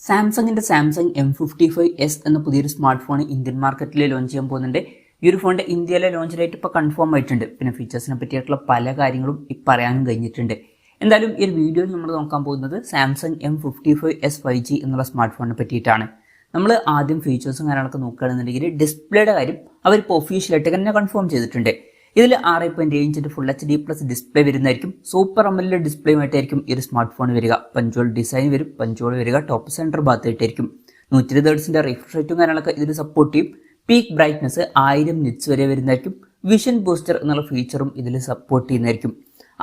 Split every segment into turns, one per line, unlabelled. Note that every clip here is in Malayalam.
സാംസങ്ങിന്റെ സാംസങ് M55s എന്ന പുതിയൊരു സ്മാർട്ട് ഫോൺ ഇന്ത്യൻ മാർക്കറ്റിൽ ലോഞ്ച് ചെയ്യാൻ പോകുന്നുണ്ട്. ഈ ഒരു ഫോണിന്റെ ഇന്ത്യയിലെ ലോഞ്ച് ഡേറ്റ് ഇപ്പോൾ കൺഫേം ആയിട്ടുണ്ട്. പിന്നെ ഫീച്ചേഴ്സിനെ പറ്റിയിട്ടുള്ള പല കാര്യങ്ങളും പറയാനും കഴിഞ്ഞിട്ടുണ്ട്. എന്തായാലും ഈ ഒരു വീഡിയോയിൽ നമ്മൾ നോക്കാൻ പോകുന്നത് സാംസങ് M55s 5G എന്നുള്ള സ്മാർട്ട് ഫോണിനെ പറ്റിയിട്ടാണ്. നമ്മൾ ആദ്യം ഫീച്ചേഴ്സും കാര്യങ്ങളൊക്കെ നോക്കുകയാണെന്നുണ്ടെങ്കിൽ ഡിസ്പ്ലേയുടെ കാര്യം അവരിപ്പോൾ ഒഫീഷ്യലായിട്ട് തന്നെ കൺഫേം ചെയ്തിട്ടുണ്ട്. ഇതിൽ 6.7 ഇഞ്ചിന്റെ ഫുൾ HD പ്ലസ് ഡിസ്പ്ലേ വരുന്നതായിരിക്കും. സൂപ്പർ AMOLED ഡിസ്പ്ലേയുമായിട്ടായിരിക്കും ഈ ഒരു സ്മാർട്ട് ഫോൺ വരിക. പഞ്ചോൾ ഡിസൈൻ വരും, പഞ്ചോൾ വരിക ടോപ്പ് സെന്റർ ഭാഗത്തായിട്ടായിരിക്കും. 120 ഹെർട്സിന്റെ റിഫ്രഷ് റേറ്റും കാര്യങ്ങളൊക്കെ ഇതിൽ സപ്പോർട്ട് ചെയ്യും. പീക്ക് ബ്രൈറ്റ്നസ് 1000 നിറ്റ്സ് വരെ വരുന്നതായിരിക്കും. വിഷൻ ബൂസ്റ്റർ എന്നുള്ള ഫീച്ചറും ഇതിൽ സപ്പോർട്ട് ചെയ്യുന്നതായിരിക്കും.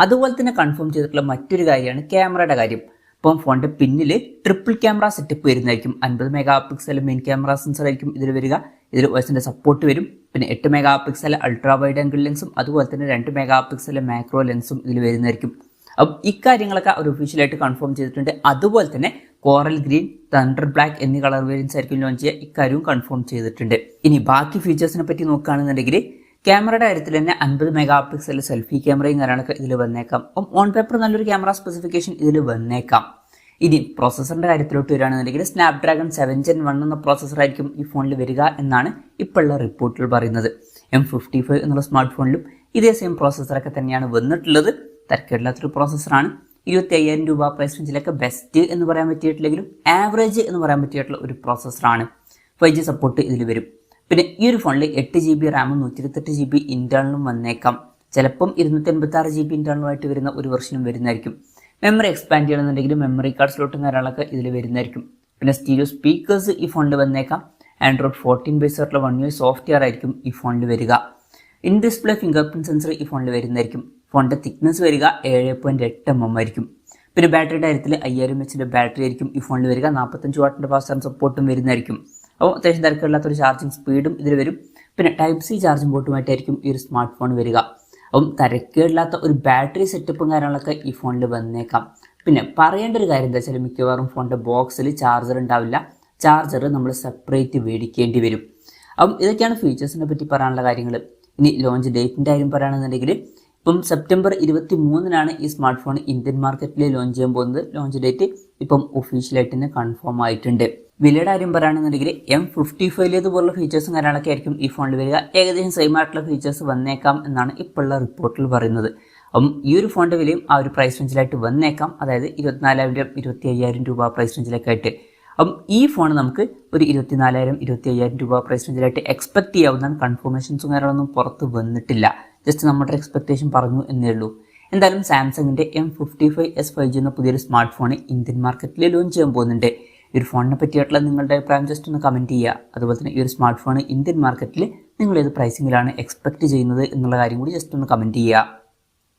അതുപോലെ തന്നെ കൺഫേം ചെയ്തിട്ടുള്ള മറ്റൊരു കാര്യമാണ് ക്യാമറയുടെ കാര്യം. ഇപ്പം ഫോണിന്റെ പിന്നിൽ ട്രിപ്പിൾ ക്യാമറ സെറ്റപ്പ് വരുന്നതായിരിക്കും. 50 mega pixel main camera sensor ആയിരിക്കും ഇതിൽ വരിക. ഇതിൽ വോയിസിന്റെ സപ്പോർട്ട് വരും. പിന്നെ 8 mega pixel ultra wide angle ലെൻസും അതുപോലെ തന്നെ 2 മെഗാ പിക്സൽ മാക്രോ ലെൻസും ഇതിൽ വരുന്നതായിരിക്കും. അപ്പം ഇക്കാര്യങ്ങളൊക്കെ അവർ ഒഫീഷ്യലായിട്ട് കൺഫേം ചെയ്തിട്ടുണ്ട്. അതുപോലെ തന്നെ കോറൽ ഗ്രീൻ, തണ്ടർ ബ്ലാക്ക് എന്നീ കളർ വേരിയൻസ് ആയിരിക്കും ലോഞ്ച് ചെയ്യുക. ഇക്കാര്യവും കൺഫേം ചെയ്തിട്ടുണ്ട്. ഇനി ബാക്കി ഫീച്ചേഴ്സിനെ പറ്റി നോക്കുകയാണെന്നുണ്ടെങ്കിൽ ക്യാമറയുടെ കാര്യത്തിൽ തന്നെ 50 മെഗാ പിക്സൽ സെൽഫി ക്യാമറയും കാര്യങ്ങളൊക്കെ ഇതിൽ വന്നേക്കാം. അപ്പം ഓൺ പേപ്പർ നല്ലൊരു ക്യാമറ സ്പെസിഫിക്കേഷൻ ഇതിൽ വന്നേക്കാം. ഇനി പ്രോസസറിന്റെ കാര്യത്തിലോട്ട് വരികയാണെന്നുണ്ടെങ്കിൽ സ്നാപ്ഡ്രാഗൺ 7 Gen 1 എന്ന പ്രോസസർ ആയിരിക്കും ഈ ഫോണിൽ വരിക എന്നാണ് ഇപ്പോഴുള്ള റിപ്പോർട്ടുകൾ പറയുന്നത്. M55 എന്നുള്ള സ്മാർട്ട് ഫോണിലും ഇതേ സെയിം പ്രോസസറൊക്കെ തന്നെയാണ് വന്നിട്ടുള്ളത്. തരക്കേടില്ലാത്തൊരു പ്രോസസറാണ്. 25,000 രൂപ പ്രൈസ് റേഞ്ചിലൊക്കെ ബെസ്റ്റ് എന്ന് പറയാൻ പറ്റിയിട്ടില്ലെങ്കിലും ആവറേജ് എന്ന് പറയാൻ പറ്റിയിട്ടുള്ള ഒരു പ്രോസസറാണ്. 5G സപ്പോർട്ട് ഇതിൽ വരും. പിന്നെ ഈ ഒരു ഫോണിൽ 8 GB റാമും 128 GB ഇന്റേണലും വന്നേക്കാം. ചിലപ്പം 256 GB ഇന്റേണലുമായിട്ട് വരുന്ന ഒരു വെർഷനും വരുന്നതായിരിക്കും. മെമ്മറി എക്സ്പാൻഡ് ചെയ്യണമെന്നുണ്ടെങ്കിൽ മെമ്മറി കാർഡ് സ്ലോട്ടും കാര്യങ്ങളൊക്കെ ഇതിൽ വരുന്നതായിരിക്കും. പിന്നെ സ്റ്റീരിയോ സ്പീക്കേഴ്സ് ഈ ഫോണിൽ വന്നേക്കാം. ആൻഡ്രോയിഡ് 14 ബേസ് ആയിട്ടുള്ള 1 UI സോഫ്റ്റ്വെയർ ആയിരിക്കും ഈ ഫോണിൽ വരിക. In display finger print sensor ഈ ഫോണിൽ വരുന്നതായിരിക്കും. ഫോണിന്റെ തിക്നെസ് വരിക 7.8 mm ആയിരിക്കും. പിന്നെ ബാറ്ററിയുടെ കാര്യത്തിൽ 5000 mAh ബാറ്ററി ആയിരിക്കും ഈ ഫോണിൽ വരിക. 45 വാട്ടിന്റെ ഫാസ്റ്റ് ചാർജ് സപ്പോർട്ടും വരുന്നതായിരിക്കും. അപ്പോൾ അത്യാവശ്യം തിരക്കുകളില്ലാത്തൊരു ചാർജിങ് സ്പീഡും ഇതിൽ വരും. പിന്നെ Type-C ചാർജിംഗ് പോർട്ടുമായിട്ടായിരിക്കും ഈ ഒരു സ്മാർട്ട് ഫോൺ വരിക. അപ്പം തിരക്കേടില്ലാത്ത ഒരു ബാറ്ററി സെറ്റപ്പും കാര്യങ്ങളൊക്കെ ഈ ഫോണിൽ വന്നേക്കാം. പിന്നെ പറയേണ്ട ഒരു കാര്യം എന്താ വെച്ചാൽ മിക്കവാറും ഫോണിന്റെ ബോക്സിൽ ചാർജർ ഉണ്ടാവില്ല. ചാർജർ നമ്മൾ സെപ്പറേറ്റ് മേടിക്കേണ്ടി വരും. അപ്പം ഇതൊക്കെയാണ് ഫീച്ചേഴ്സിനെ പറ്റി പറയാനുള്ള കാര്യങ്ങൾ. ഇനി ലോഞ്ച് ഡേറ്റിന്റെ കാര്യം പറയുകയാണെന്നുണ്ടെങ്കിൽ ഇപ്പം സെപ്റ്റംബർ 23-നാണ് ഈ സ്മാർട്ട് ഫോൺ ഇന്ത്യൻ മാർക്കറ്റിൽ ലോഞ്ച് ചെയ്യാൻ പോകുന്നത്. ലോഞ്ച് ഡേറ്റ് ഇപ്പം ഒഫീഷ്യലായിട്ട് തന്നെ കൺഫേം ആയിട്ടുണ്ട്. വിലയുടെ കാര്യം പറയുകയാണെന്നുണ്ടെങ്കിൽ M55പോലുള്ള ഫീച്ചേഴ്സും കാര്യങ്ങളൊക്കെ ആയിരിക്കും ഈ ഫോണിൽ വരിക. ഏകദേശം സെയിം ആയിട്ടുള്ള ഫീച്ചേഴ്സ് വന്നേക്കാം എന്നാണ് ഇപ്പോഴുള്ള റിപ്പോർട്ടിൽ പറയുന്നത്. അപ്പം ഈ ഒരു ഫോണിന്റെ വിലയും ആ ഒരു പ്രൈസ് റേഞ്ചിലായിട്ട് വന്നേക്കാം. അതായത് 24,000 25,000 രൂപ പ്രൈസ് റേഞ്ചിലൊക്കെ ആയിട്ട്. അപ്പം ഈ ഫോൺ നമുക്ക് ഒരു 24,000 25,000 രൂപ പ്രൈസ് റേഞ്ചിലായിട്ട് എക്സ്പെക്ട് ചെയ്യാവുന്നതാണ്. കൺഫർമേഷൻസും കാര്യങ്ങളൊന്നും പുറത്ത് വന്നിട്ടില്ല. ജസ്റ്റ് നമ്മുടെ എക്സ്പെക്ടേഷൻ പറഞ്ഞു എന്നേ ഉള്ളൂ. എന്തായാലും സാംസങ്ങിന്റെ M55s 5G എന്ന പുതിയൊരു സ്മാർട്ട് ഫോൺ ഇന്ത്യൻ മാർക്കറ്റിൽ ലോഞ്ച് ചെയ്യാൻ പോകുന്നുണ്ട്. ഈ ഒരു ഫോണിനെ പറ്റിയിട്ടുള്ള നിങ്ങളുടെ അഭിപ്രായം ജസ്റ്റ് ഒന്ന് കമൻറ്റ് ചെയ്യുക. അതുപോലെ തന്നെ ഈ ഒരു സ്മാർട്ട് ഫോൺ ഇന്ത്യൻ മാർക്കറ്റിൽ നിങ്ങൾ ഏത് പ്രൈസിങ്ങിലാണ് എക്സ്പെക്ട് ചെയ്യുന്നത് എന്നുള്ള കാര്യം കൂടി ജസ്റ്റ് ഒന്ന് കമൻറ്റ് ചെയ്യുക.